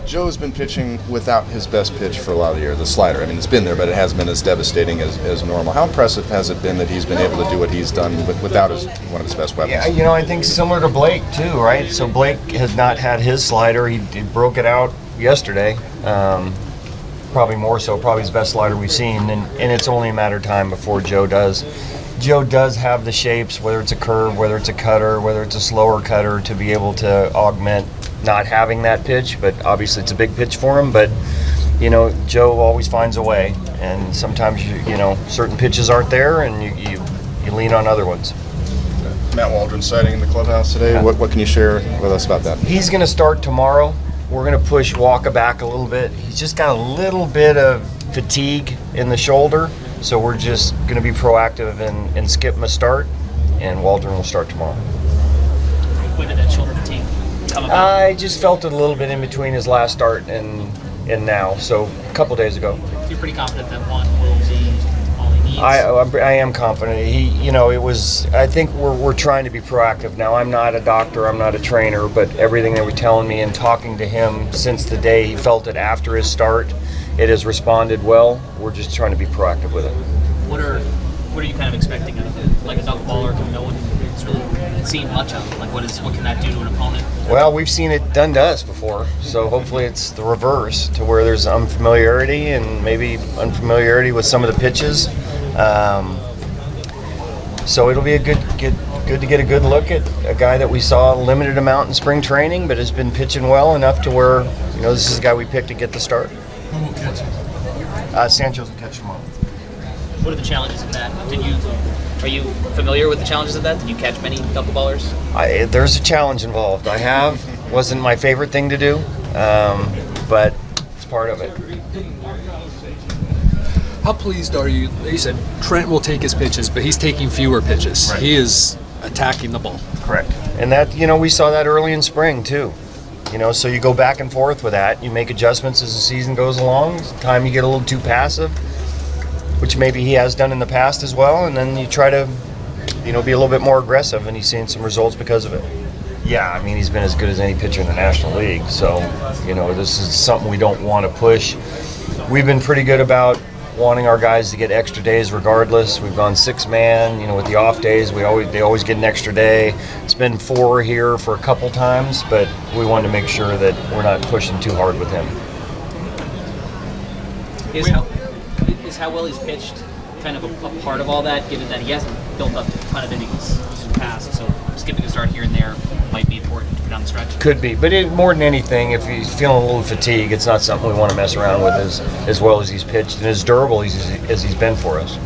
Joe's been pitching without his best pitch for a lot of the year, the slider. I mean, it's been there, but it hasn't been as devastating as normal. How impressive has it been that he's been able to do what he's done without one of his best weapons? Yeah, I think similar to Blake too, right? So Blake has not had his slider. He broke it out yesterday. Probably more so, probably his best slider we've seen, and it's only a matter of time before Joe does. Joe does have the shapes, whether it's a curve, whether it's a cutter, whether it's a slower cutter, to be able to augment not having that pitch, but obviously it's a big pitch for him. But Joe always finds a way, and sometimes certain pitches aren't there, and you lean on other ones. Matt Waldron sighting in the clubhouse today. Yeah. What can you share with us about that? He's going to start tomorrow. We're going to push Wacha back a little bit. He's just got a little bit of fatigue in the shoulder, so we're just going to be proactive and skip him a start, and Waldron will start tomorrow. When did that shoulder fatigue come about? I just felt it a little bit in between his last start and now, so a couple days ago. You're pretty confident that one will be all he needs? I am confident. It was. I think we're trying to be proactive now. I'm not a doctor. I'm not a trainer, but everything they were telling me and talking to him since the day he felt it after his start, it has responded well. We're just trying to be proactive with it. What are you kind of expecting out of it? Like a knuckleballer, no one has really seen much of. Like what can that do to an opponent? Well, we've seen it done to us before, so hopefully it's the reverse, to where there's unfamiliarity and maybe unfamiliarity with some of the pitches. So it'll be a good to get a good look at a guy that we saw a limited amount in spring training, but has been pitching well enough to where this is the guy we picked to get the start. Who will catch him? Sancho's will catch tomorrow. What are the challenges in that? Are you familiar with the challenges of that? Did you catch many knuckleballers? There's a challenge involved. Wasn't my favorite thing to do, but it's part of it. How pleased are you? You said Trent will take his pitches, but he's taking fewer pitches. Right. He is attacking the ball. Correct. And that, we saw that early in spring too. So you go back and forth with that. You make adjustments as the season goes along. Time you get a little too passive, which maybe he has done in the past as well, and then you try to, be a little bit more aggressive, and he's seen some results because of it. Yeah, he's been as good as any pitcher in the National League. So, this is something we don't want to push. We've been pretty good about wanting our guys to get extra days regardless. We've gone 6-man, with the off days, they always get an extra day. It's been 4 here for a couple times, but we wanted to make sure that we're not pushing too hard with him. Is how well he's pitched kind of a part of all that, given that he hasn't built up a ton of innings in the past, so skipping a start here and there might be important down the stretch? Could be, but more than anything, if he's feeling a little fatigue, it's not something we want to mess around with as well as he's pitched and as durable as he's been for us.